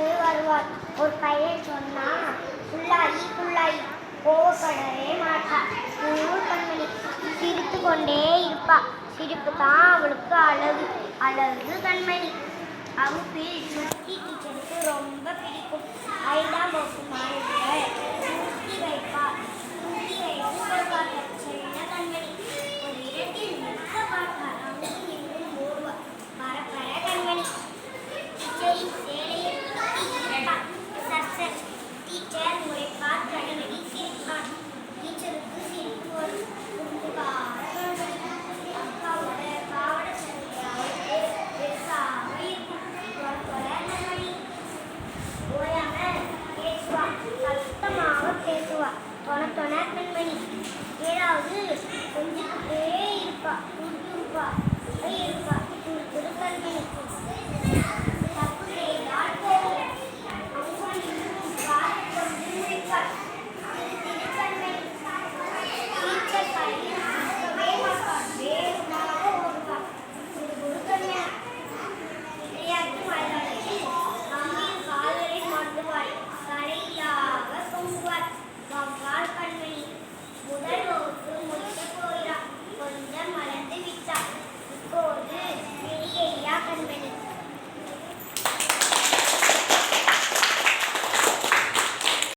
வீட்டுக்கு வருவார். ஒரு பையன் சொன்னா, புள்ளாயி புள்ளாயி கோவப்படவே மாட்டா. ஊர் கண்மணி சிரித்து கொண்டே இருப்பா. சிரிப்பு தான் அவளுக்கு அழகு. அழகு கண்மணி. வகுப்பில் சுட்டி டீச்சருக்கு ரொம்ப பிடிக்கும். 5ஆம் வகுப்பு மாணவிகள் தூக்கி வைப்பார். தூக்கி வைத்து கொடுப்பார். செல்ல கண்மணி ஒரு இடத்தில் நிற்க பார்ப்பார். அங்கும் இங்கும் ஓடுவார். பரப்பர கண்மணி டீச்சரின் சேலையை இழுப்பார். Saucer teacher முறைப்பார். கண்மணி சிரிப்பார். டீச்சருக்கு சிரிப்பு வரும். அக்காவோட பாவடை சட்டையாவது பெருசாக இருக்கும். ஓயாம பேசுவா. சத்தமாக பேசுவா. தொண கண்மணி ஏதாவது கொஞ்சிக்கிட்டே இருப்பா. துருப்பா இருப்பா.